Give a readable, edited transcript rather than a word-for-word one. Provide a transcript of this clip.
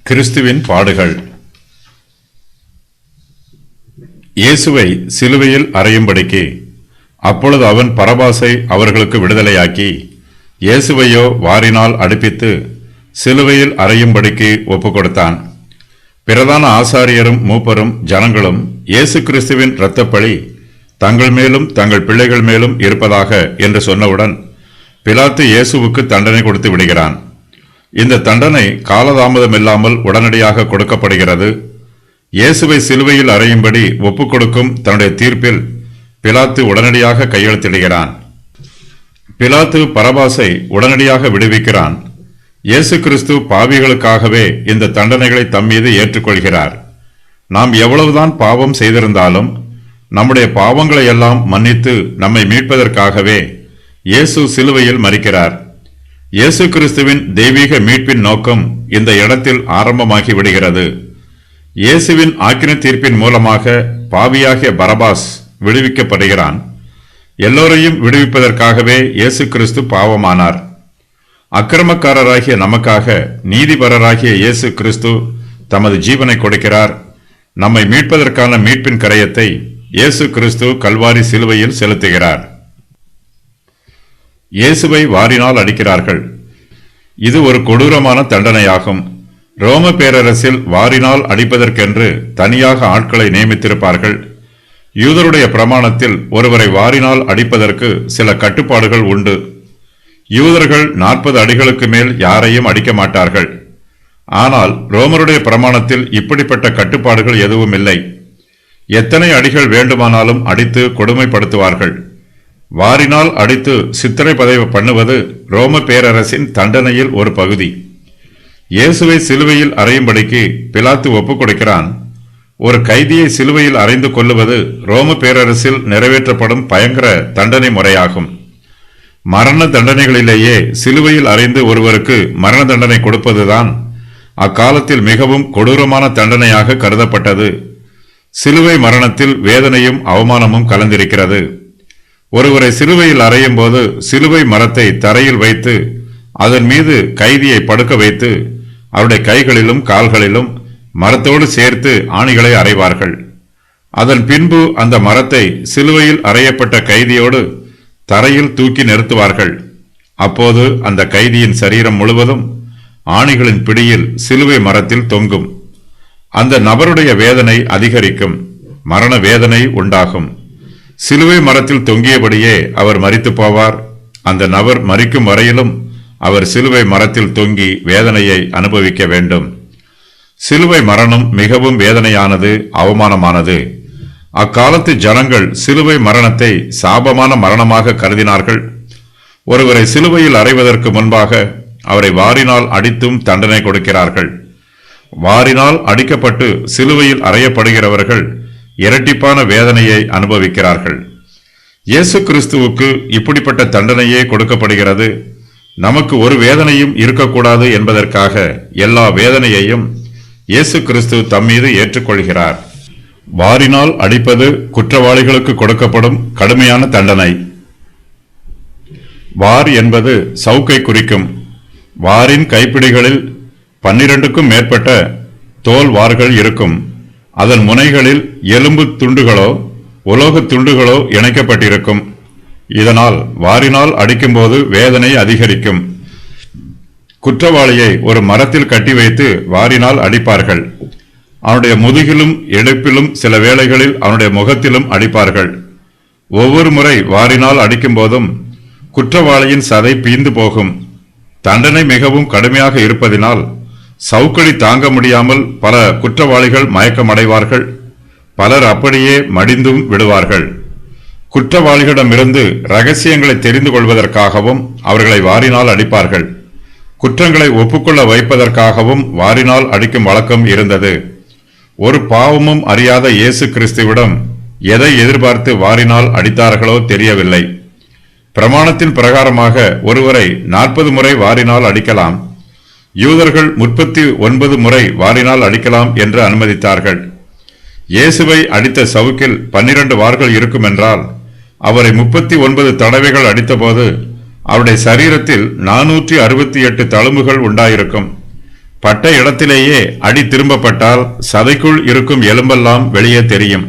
கிறிஸ்துவின் பாடுகள். இயேசுவை சிலுவையில் அறையும்படிக்கு அப்பொழுது அவன் பரபாசை அவர்களுக்கு விடுதலையாக்கி, இயேசுவையோ வாரினால் அடிப்பித்து சிலுவையில் அறையும்படிக்கு ஒப்புக் கொடுத்தான். பிரதான ஆசாரியரும் மூப்பரும் ஜனங்களும் இயேசு கிறிஸ்துவின் இரத்தப்பழி தங்கள் மேலும் தங்கள் பிள்ளைகள் மேலும் இருப்பதாக என்று சொன்னவுடன் பிலாத்து இயேசுவுக்கு தண்டனை கொடுத்து விடுகிறான். இந்த தண்டனை காலதாமதமில்லாமல் உடனடியாக கொடுக்கப்படுகிறது. இயேசுவை சிலுவையில் அறையும்படி ஒப்புக் கொடுக்கும் தன்னுடைய தீர்ப்பில் பிலாத்து உடனடியாக கையெழுத்திடுகிறான். பிலாத்து பரபாசை உடனடியாக விடுவிக்கிறான். இயேசு கிறிஸ்து பாவிகளுக்காகவே இந்த தண்டனைகளை தம்மீது ஏற்றுக்கொள்கிறார். நாம் எவ்வளவுதான் பாவம் செய்திருந்தாலும் நம்முடைய பாவங்களை எல்லாம் மன்னித்து நம்மை மீட்பதற்காகவே இயேசு சிலுவையில் மரிக்கிறார். இயேசு கிறிஸ்துவின் தெய்வீக மீட்பின் நோக்கம் இந்த இடத்தில் ஆரம்பமாகி விடுகிறது. இயேசுவின் ஆக்கினை தீர்ப்பின் மூலமாக பாவியாகிய பரபாஸ் விடுவிக்கப்படுகிறான். எல்லோரையும் விடுவிப்பதற்காகவே இயேசு கிறிஸ்து பாவமானார். அக்கிரமக்காரராகிய நமக்காக நீதிபரராகிய இயேசு கிறிஸ்து தமது ஜீவனை கொடுக்கிறார். நம்மை மீட்பதற்கான மீட்பின் கரையத்தை இயேசு கிறிஸ்து கல்வாரி சிலுவையில் செலுத்துகிறார். இயேசுவை வாரினால் அடிக்கிறார்கள். இது ஒரு கொடூரமான தண்டனையாகும். ரோம பேரரசில் வாரினால் அடிப்பதற்கென்று தனியாக ஆட்களை நியமித்திருப்பார்கள். யூதருடைய பிரமாணத்தில் ஒருவரை வாரினால் அடிப்பதற்கு சில கட்டுப்பாடுகள் உண்டு. யூதர்கள் 40 அடிகளுக்கு மேல் யாரையும் அடிக்க மாட்டார்கள். ஆனால் ரோமருடைய பிரமாணத்தில் இப்படிப்பட்ட கட்டுப்பாடுகள் எதுவும் இல்லை. எத்தனை அடிகள் வேண்டுமானாலும் அடித்து கொடுமைப்படுத்துவார்கள். வாரினால் அடித்து சித்திரைவதை பண்ணுவது ரோம பேரரசின் தண்டனையில் ஒரு பகுதி. இயேசுவை சிலுவையில் அறையும்படிக்கு பிலாத்து ஒப்புக் கொடுக்கிறான். ஒரு கைதியை சிலுவையில் அறைந்து கொள்ளுவது ரோம பேரரசில் நிறைவேற்றப்படும் பயங்கர தண்டனை முறையாகும். மரண தண்டனைகளிலேயே சிலுவையில் அறைந்து ஒருவருக்கு மரண தண்டனை கொடுப்பதுதான் அக்காலத்தில் மிகவும் கொடூரமான தண்டனையாக கருதப்பட்டது. சிலுவை மரணத்தில் வேதனையும் அவமானமும் கலந்திருக்கிறது. ஒருவரை சிலுவையில் அறையும் போது சிலுவை மரத்தை தரையில் வைத்து அதன் மீது கைதியை படுக்க வைத்து அவருடைய கைகளிலும் கால்களிலும் மரத்தோடு சேர்த்து ஆணிகளை அறைவார்கள். அதன் பின்பு அந்த மரத்தை சிலுவையில் அறையப்பட்ட கைதியோடு தரையில் தூக்கி நிறுத்துவார்கள். அப்போது அந்த கைதியின் சரீரம் முழுவதும் ஆணிகளின் பிடியில் சிலுவை மரத்தில் தொங்கும். அந்த நபருடைய வேதனை அதிகரிக்கும். மரண வேதனை உண்டாகும். சிலுவை மரத்தில் தொங்கியபடியே அவர் மரித்து போவார். அந்த நபர் மரிக்கும் வரையிலும் அவர் சிலுவை மரத்தில் தொங்கி வேதனையை அனுபவிக்க வேண்டும். சிலுவை மரணம் மிகவும் வேதனையானது, அவமானமானது. அக்காலத்து ஜனங்கள் சிலுவை மரணத்தை சாபமான மரணமாக கருதினார்கள். ஒருவரை சிலுவையில் அறைவதற்கு முன்பாக அவரை வாரினால் அடித்தும் தண்டனை கொடுக்கிறார்கள். வாரினால் அடிக்கப்பட்டு சிலுவையில் அறையப்படுகிறவர்கள் இரட்டிப்பான வேதனையை அனுபவிக்கிறார்கள். இயேசு கிறிஸ்துவுக்கு இப்படிப்பட்ட தண்டனையே கொடுக்கப்படுகிறது. நமக்கு ஒரு வேதனையும் இருக்கக்கூடாது என்பதற்காக எல்லா வேதனையையும் இயேசு கிறிஸ்து தம்மீது ஏற்றுக்கொள்கிறார். வாரினால் அடிப்பது குற்றவாளிகளுக்கு கொடுக்கப்படும் கடுமையான தண்டனை. வார் என்பது சவுக்கை குறிக்கும். வாரின் கைப்பிடிகளில் 12க்கும் மேற்பட்ட தோல் வார்கள் இருக்கும். அதன் முனைகளில் எலும்பு துண்டுகளோ உலோக துண்டுகளோ இணைக்கப்பட்டிருக்கும். இதனால் வாரினால் அடிக்கும்போது வேதனை அதிகரிக்கும். குற்றவாளியை ஒரு மரத்தில் கட்டி வைத்து வாரினால் அடிப்பார்கள். அவனுடைய முதுகிலும் இடுப்பிலும் சில வேளைகளில் அவனுடைய முகத்திலும் அடிப்பார்கள். ஒவ்வொரு முறை வாரினால் அடிக்கும் போதும் குற்றவாளியின் சதை பீந்து போகும். தண்டனை மிகவும் கடுமையாக இருப்பதினால் சவுக்கடி தாங்க முடியாமல் பல குற்றவாளிகள் மயக்கமடைவார்கள். பலர் அப்படியே மடிந்தும் விடுவார்கள். குற்றவாளிகளிடமிருந்து ரகசியங்களை தெரிந்து கொள்வதற்காகவும் அவர்களை வாரினால் அடிப்பார்கள். குற்றங்களை ஒப்புக்கொள்ள வைப்பதற்காகவும் வாரினால் அடிக்கும் வழக்கம் இருந்தது. ஒரு பாவமும் அறியாத இயேசு கிறிஸ்துவிடம் எதை எதிர்பார்த்து வாரினால் அடித்தார்களோ தெரியவில்லை. பிரமாணத்தின் பிரகாரமாக ஒருவரை 40 முறை வாரினால் அடிக்கலாம். யூதர்கள் 39 முறை வாரினால் அடிக்கலாம் என்று அனுமதித்தார்கள். இயேசுவை அடித்த சவுக்கில் 12 வார்கள் இருக்கும் என்றால் அவரை 39 தடவைகள் அடித்தபோது அவருடைய சரீரத்தில் 468 தழும்புகள் உண்டாயிருக்கும். பட்ட இடத்திலேயே அடி திரும்பப்பட்டால் சதைக்குள் இருக்கும் எலும்பெல்லாம் வெளியே தெரியும்.